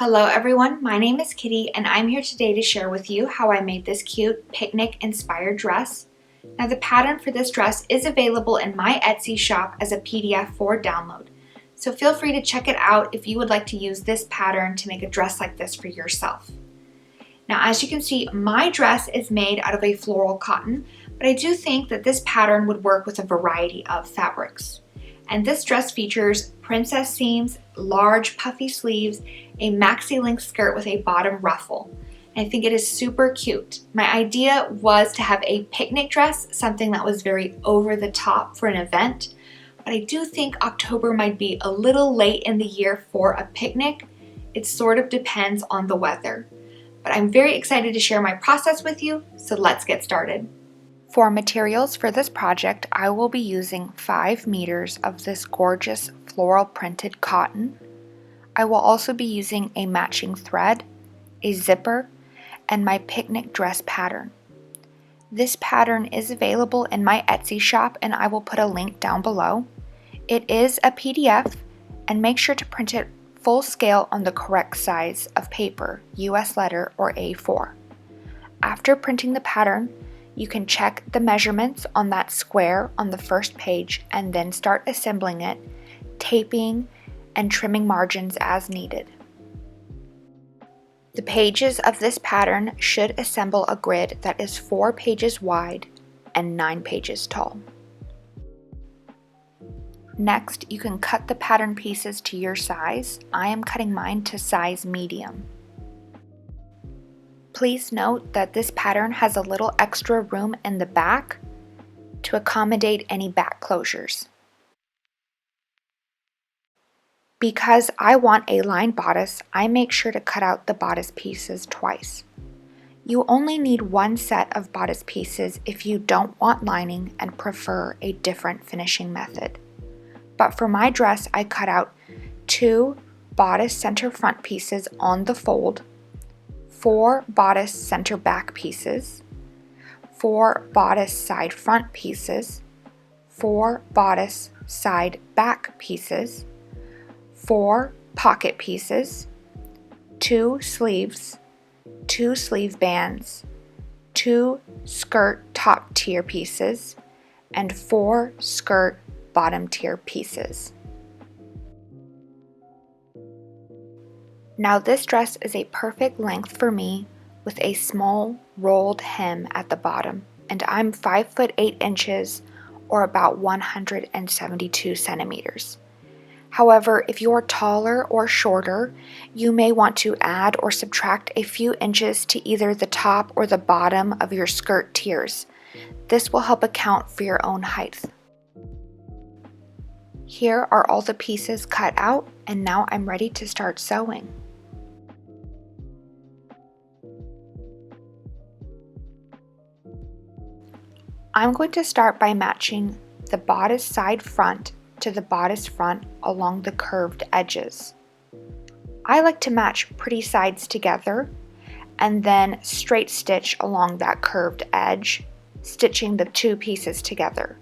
Hello everyone, my name is Kitty and I'm here today to share with you how I made this cute picnic inspired dress. Now the pattern for this dress is available in my Etsy shop as a PDF for download. So feel free to check it out if you would like to use this pattern to make a dress like this for yourself. Now as you can see, my dress is made out of a floral cotton, but I do think that this pattern would work with a variety of fabrics. And this dress features princess seams, large puffy sleeves, a maxi length skirt with a bottom ruffle. And I think it is super cute. My idea was to have a picnic dress, something that was very over the top for an event, but I do think October might be a little late in the year for a picnic. It sort of depends on the weather. But I'm very excited to share my process with you, so let's get started. For materials for this project, I will be using 5 meters of this gorgeous floral printed cotton. I will also be using a matching thread, a zipper, and my picnic dress pattern. This pattern is available in my Etsy shop and I will put a link down below. It is a PDF and make sure to print it full scale on the correct size of paper, US letter or A4. After printing the pattern, you can check the measurements on that square on the first page and then start assembling it, taping and trimming margins as needed. The pages of this pattern should assemble a grid that is 4 pages wide and 9 pages tall. Next, you can cut the pattern pieces to your size. I am cutting mine to size medium. Please note that this pattern has a little extra room in the back to accommodate any back closures. Because I want a lined bodice, I make sure to cut out the bodice pieces twice. You only need 1 set of bodice pieces if you don't want lining and prefer a different finishing method. But for my dress, I cut out 2 bodice center front pieces on the fold, 4 bodice center back pieces, 4 bodice side front pieces, 4 bodice side back pieces, 4 pocket pieces, 2 sleeves, 2 sleeve bands, 2 skirt top tier pieces, and 4 skirt bottom tier pieces. Now this dress is a perfect length for me with a small rolled hem at the bottom, and I'm 5 foot 8 inches or about 172 centimeters. However, if you're taller or shorter, you may want to add or subtract a few inches to either the top or the bottom of your skirt tiers. This will help account for your own height. Here are all the pieces cut out, and now I'm ready to start sewing. I'm going to start by matching the bodice side front to the bodice front along the curved edges. I like to match pretty sides together and then straight stitch along that curved edge, stitching the 2 pieces together.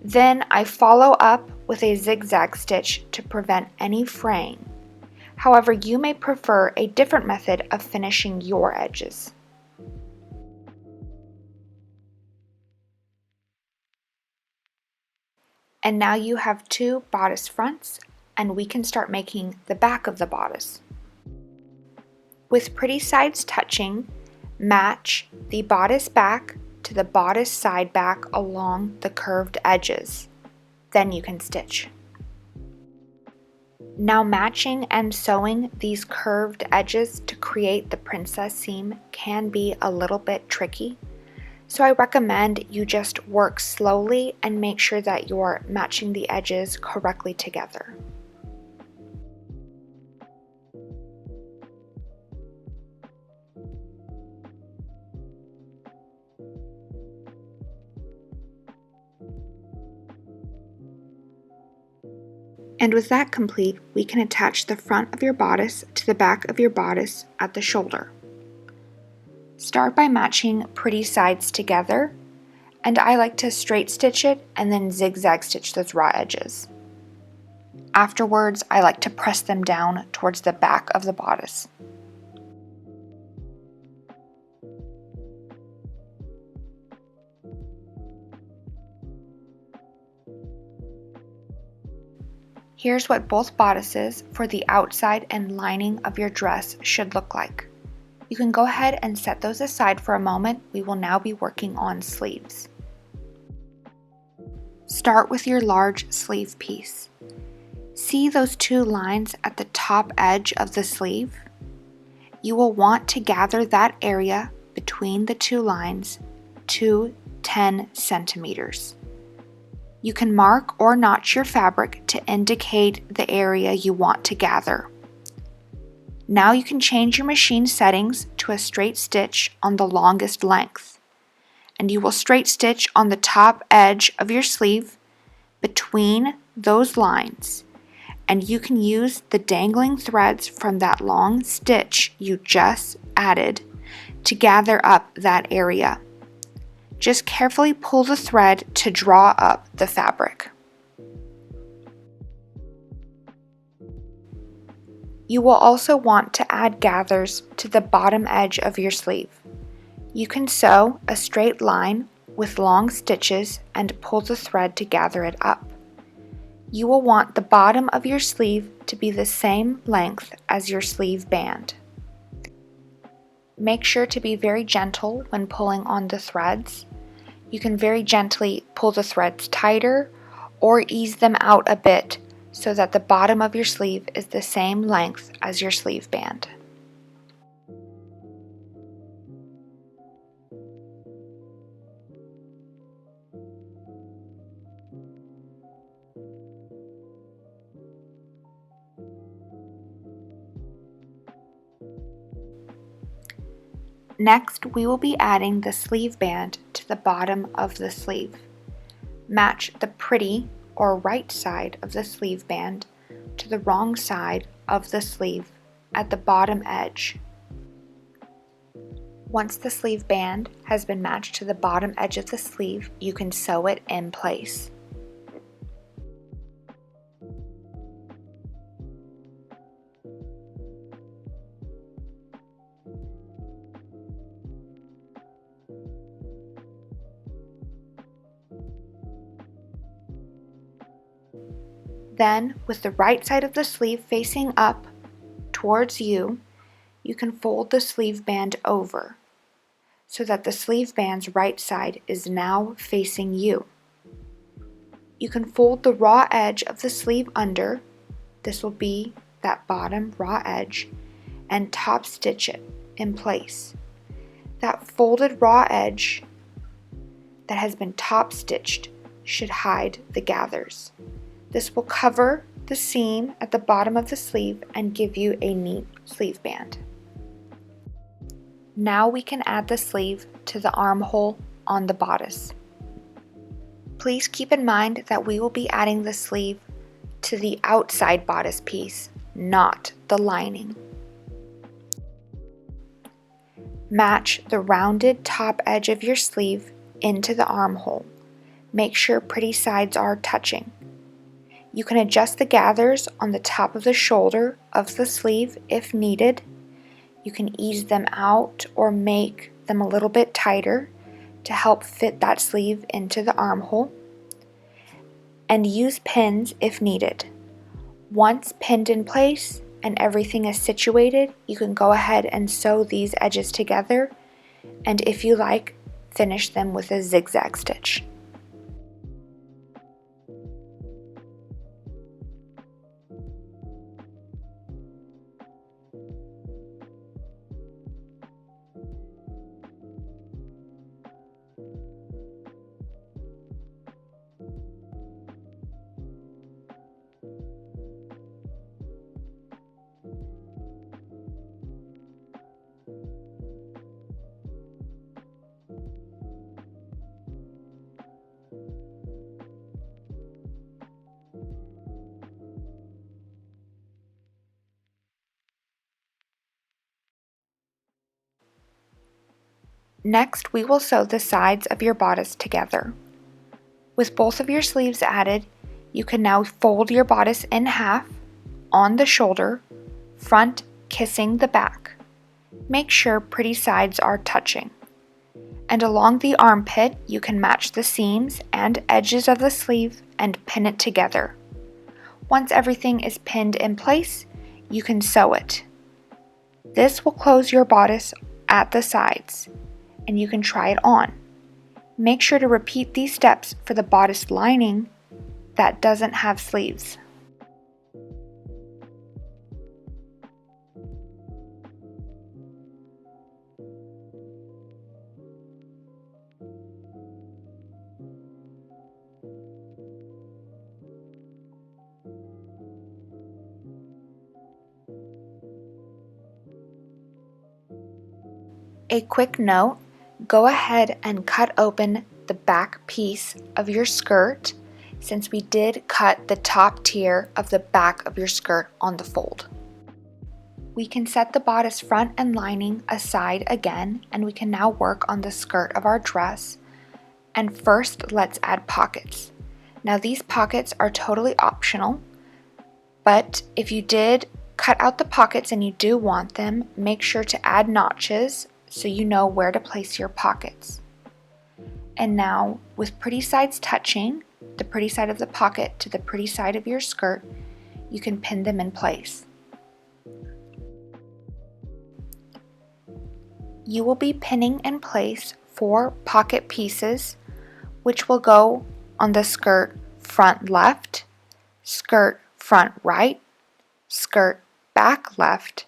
Then I follow up with a zigzag stitch to prevent any fraying. However, you may prefer a different method of finishing your edges. And now you have 2 bodice fronts, and we can start making the back of the bodice. With pretty sides touching, match the bodice back to the bodice side back along the curved edges. Then you can stitch. Now matching and sewing these curved edges to create the princess seam can be a little bit tricky. So I recommend you just work slowly and make sure that you're matching the edges correctly together. And with that complete, we can attach the front of your bodice to the back of your bodice at the shoulder. Start by matching pretty sides together, and I like to straight stitch it and then zigzag stitch those raw edges. Afterwards, I like to press them down towards the back of the bodice. Here's what both bodices for the outside and lining of your dress should look like. You can go ahead and set those aside for a moment. We will now be working on sleeves. Start with your large sleeve piece. See those two lines at the top edge of the sleeve? You will want to gather that area between the two lines to 10 centimeters. You can mark or notch your fabric to indicate the area you want to gather. Now you can change your machine settings to a straight stitch on the longest length, and you will straight stitch on the top edge of your sleeve between those lines, and you can use the dangling threads from that long stitch you just added to gather up that area. Just carefully pull the thread to draw up the fabric. You will also want to add gathers to the bottom edge of your sleeve. You can sew a straight line with long stitches and pull the thread to gather it up. You will want the bottom of your sleeve to be the same length as your sleeve band. Make sure to be very gentle when pulling on the threads. You can very gently pull the threads tighter or ease them out a bit so that the bottom of your sleeve is the same length as your sleeve band. Next, we will be adding the sleeve band to the bottom of the sleeve. Match the pretty or right side of the sleeve band to the wrong side of the sleeve at the bottom edge. Once the sleeve band has been matched to the bottom edge of the sleeve, you can sew it in place. Then, with the right side of the sleeve facing up towards you, you can fold the sleeve band over so that the sleeve band's right side is now facing you. You can fold the raw edge of the sleeve under, this will be that bottom raw edge, and top stitch it in place. That folded raw edge that has been top stitched should hide the gathers. This will cover the seam at the bottom of the sleeve and give you a neat sleeve band. Now we can add the sleeve to the armhole on the bodice. Please keep in mind that we will be adding the sleeve to the outside bodice piece, not the lining. Match the rounded top edge of your sleeve into the armhole. Make sure pretty sides are touching. You can adjust the gathers on the top of the shoulder of the sleeve if needed. You can ease them out or make them a little bit tighter to help fit that sleeve into the armhole. And use pins if needed. Once pinned in place and everything is situated, you can go ahead and sew these edges together, and if you like, finish them with a zigzag stitch. Next, we will sew the sides of your bodice together. With both of your sleeves added, You can now fold your bodice in half on the shoulder, front kissing the back. Make sure pretty sides are touching. And along the armpit, you can match the seams and edges of the sleeve and pin it together. Once everything is pinned in place, you can sew it. This will close your bodice at the sides, and you can try it on. Make sure to repeat these steps for the bodice lining that doesn't have sleeves. A quick note, go ahead and cut open the back piece of your skirt since we did cut the top tier of the back of your skirt on the fold. We can set the bodice front and lining aside again, and we can now work on the skirt of our dress. And first, let's add pockets. Now these pockets are totally optional, but if you did cut out the pockets and you do want them, make sure to add notches so you know where to place your pockets. And now, with pretty sides touching, the pretty side of the pocket to the pretty side of your skirt, you can pin them in place. You will be pinning in place 4 pocket pieces, which will go on the skirt front left, skirt front right, skirt back left,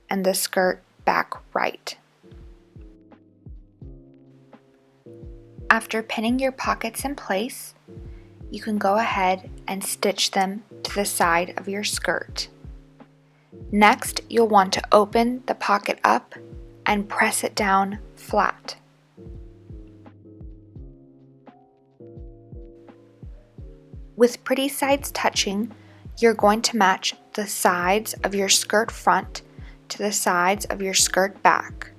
and the skirt back right. After pinning your pockets in place, you can go ahead and stitch them to the side of your skirt. Next, you'll want to open the pocket up and press it down flat. With pretty sides touching, you're going to match the sides of your skirt front to the sides of your skirt back.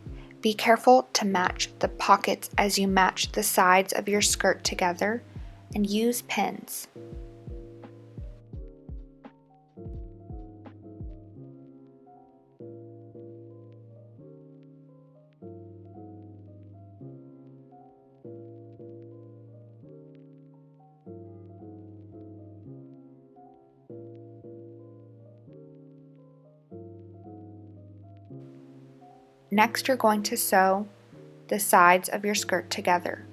Be careful to match the pockets as you match the sides of your skirt together, and use pins. Next, you're going to sew the sides of your skirt together,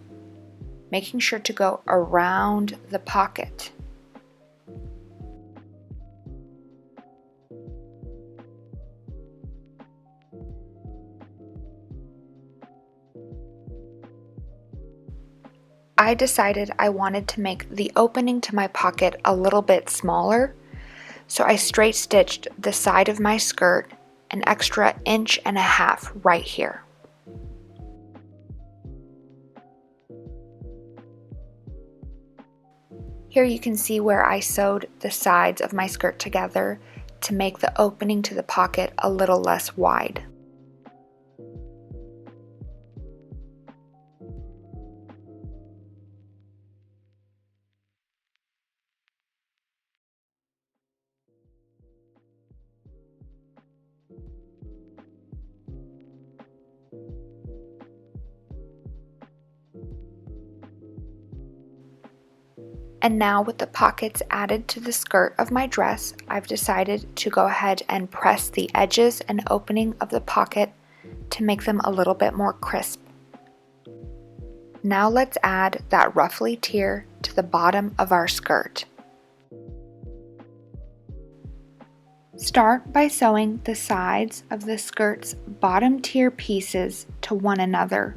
making sure to go around the pocket. I decided I wanted to make the opening to my pocket a little bit smaller, so I straight stitched the side of my skirt an extra 1.5 inches right here. Here you can see where I sewed the sides of my skirt together to make the opening to the pocket a little less wide. And now with the pockets added to the skirt of my dress, I've decided to go ahead and press the edges and opening of the pocket to make them a little bit more crisp. Now let's add that ruffly tier to the bottom of our skirt. Start by sewing the sides of the skirt's bottom tier pieces to one another.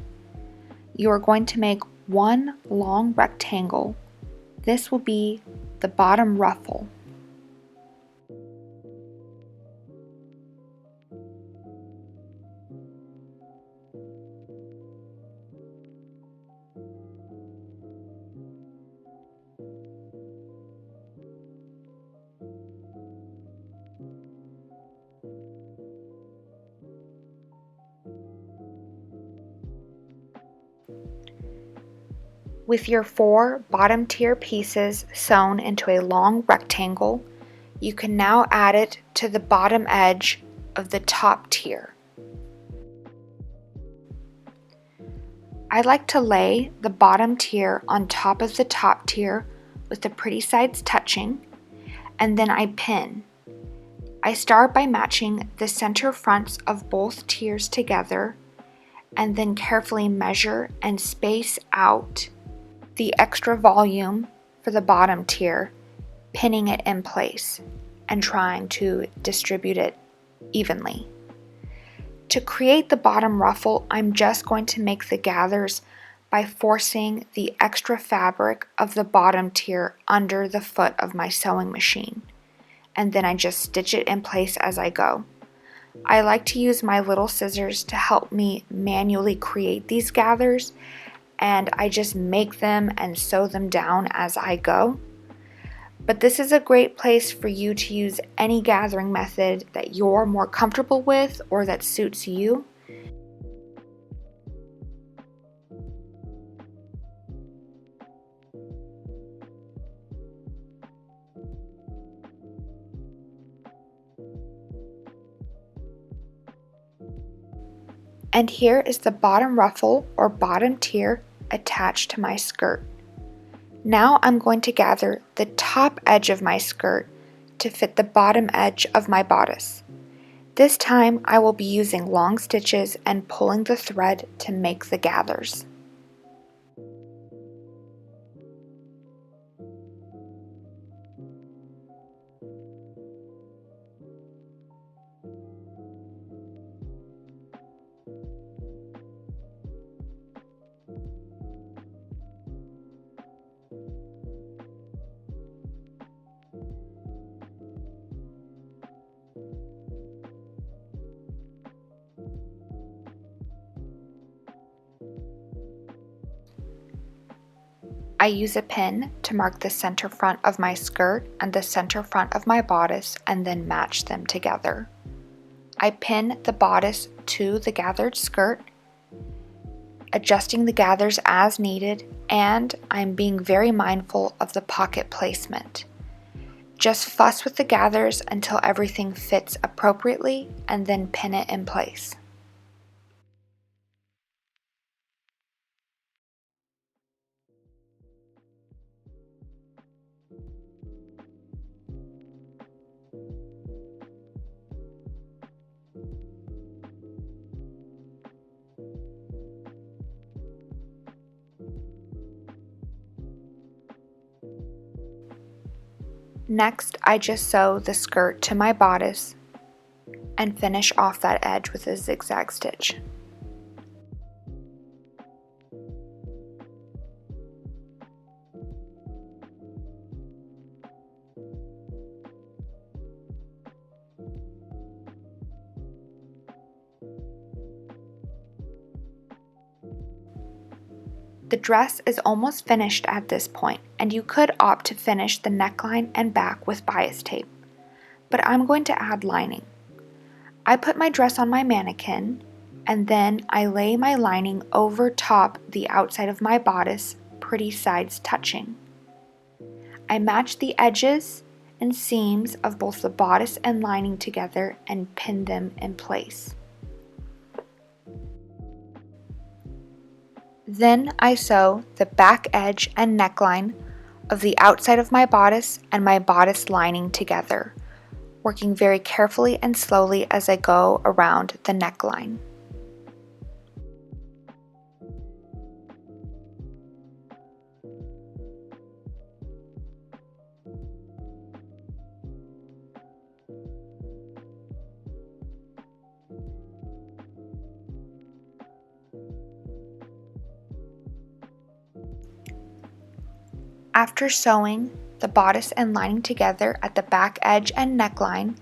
You are going to make one long rectangle. This will be the bottom ruffle. With your 4 bottom tier pieces sewn into a long rectangle, you can now add it to the bottom edge of the top tier. I like to lay the bottom tier on top of the top tier with the pretty sides touching, and then I pin. I start by matching the center fronts of both tiers together, and then carefully measure and space out the extra volume for the bottom tier, pinning it in place and trying to distribute it evenly. To create the bottom ruffle, I'm just going to make the gathers by forcing the extra fabric of the bottom tier under the foot of my sewing machine, and then I just stitch it in place as I go. I like to use my little scissors to help me manually create these gathers, and I just make them and sew them down as I go. But this is a great place for you to use any gathering method that you're more comfortable with or that suits you. And here is the bottom ruffle or bottom tier attached to my skirt. Now I'm going to gather the top edge of my skirt to fit the bottom edge of my bodice. This time I will be using long stitches and pulling the thread to make the gathers. I use a pin to mark the center front of my skirt and the center front of my bodice and then match them together. I pin the bodice to the gathered skirt, adjusting the gathers as needed, and I'm being very mindful of the pocket placement. Just fuss with the gathers until everything fits appropriately and then pin it in place. Next, I just sew the skirt to my bodice and finish off that edge with a zigzag stitch. The dress is almost finished at this point, and you could opt to finish the neckline and back with bias tape, but I'm going to add lining. I put my dress on my mannequin, and then I lay my lining over top the outside of my bodice, pretty sides touching. I match the edges and seams of both the bodice and lining together and pin them in place. Then I sew the back edge and neckline of the outside of my bodice and my bodice lining together, working very carefully and slowly as I go around the neckline. After sewing the bodice and lining together at the back edge and neckline,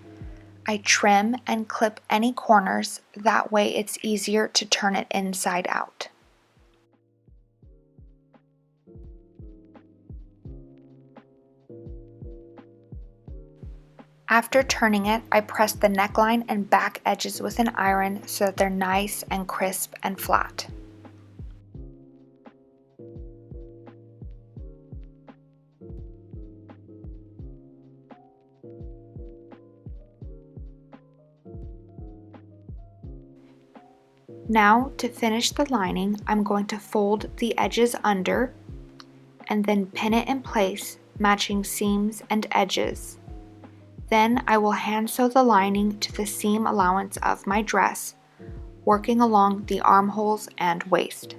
I trim and clip any corners, that way it's easier to turn it inside out. After turning it, I press the neckline and back edges with an iron so that they're nice and crisp and flat. Now, to finish the lining, I'm going to fold the edges under and then pin it in place, matching seams and edges. Then I will hand sew the lining to the seam allowance of my dress, working along the armholes and waist.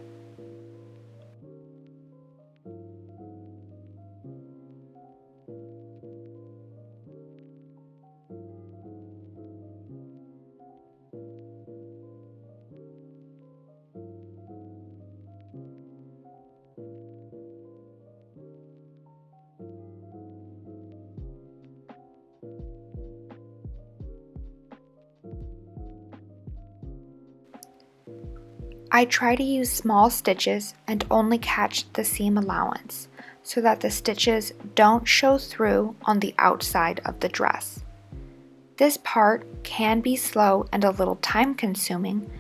I try to use small stitches and only catch the seam allowance so that the stitches don't show through on the outside of the dress. This part can be slow and a little time consuming,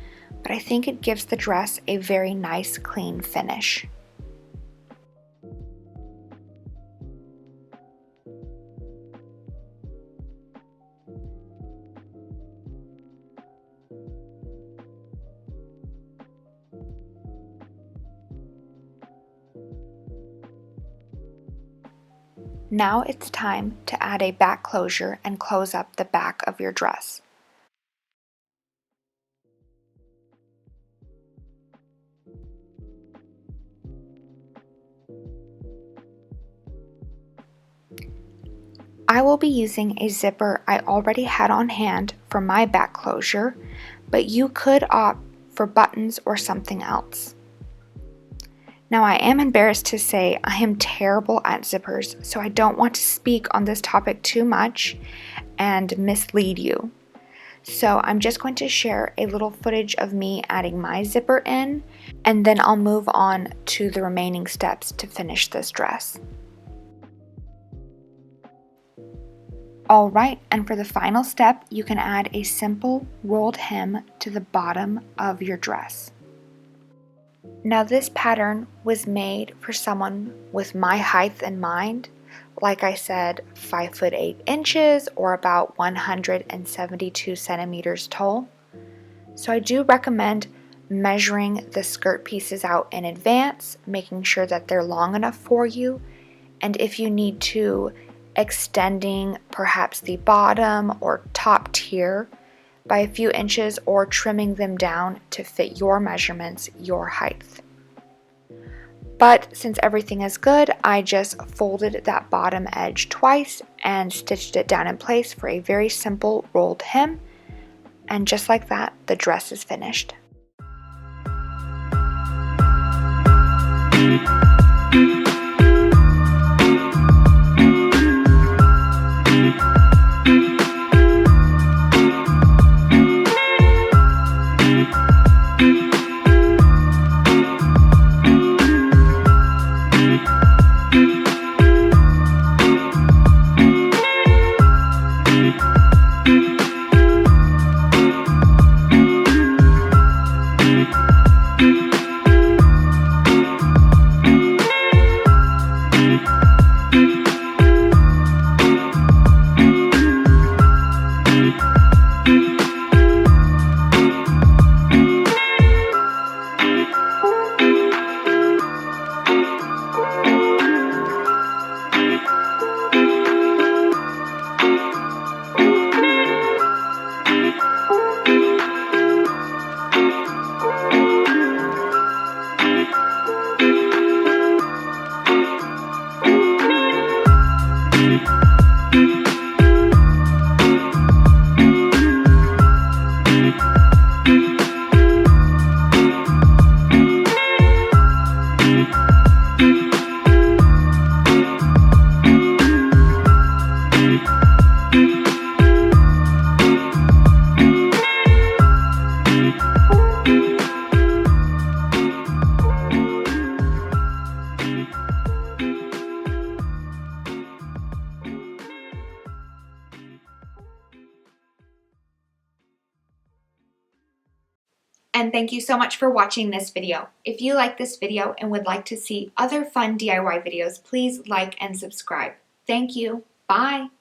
but I think it gives the dress a very nice clean finish. Now it's time to add a back closure and close up the back of your dress. I will be using a zipper I already had on hand for my back closure, but you could opt for buttons or something else. Now I am embarrassed to say I am terrible at zippers, so I don't want to speak on this topic too much and mislead you. So I'm just going to share a little footage of me adding my zipper in, and then I'll move on to the remaining steps to finish this dress. Alright, and for the final step, you can add a simple rolled hem to the bottom of your dress. Now this pattern was made for someone with my height in mind, like I said, 5'8" or about 172 centimeters tall. So I do recommend measuring the skirt pieces out in advance, making sure that they're long enough for you, and if you need to, extending perhaps the bottom or top tier by a few inches or trimming them down to fit your measurements, your height. But since everything is good, I just folded that bottom edge twice and stitched it down in place for a very simple rolled hem. And just like that, the dress is finished. And thank you so much for watching this video. If you like this video and would like to see other fun DIY videos, please like and subscribe. Thank you. Bye.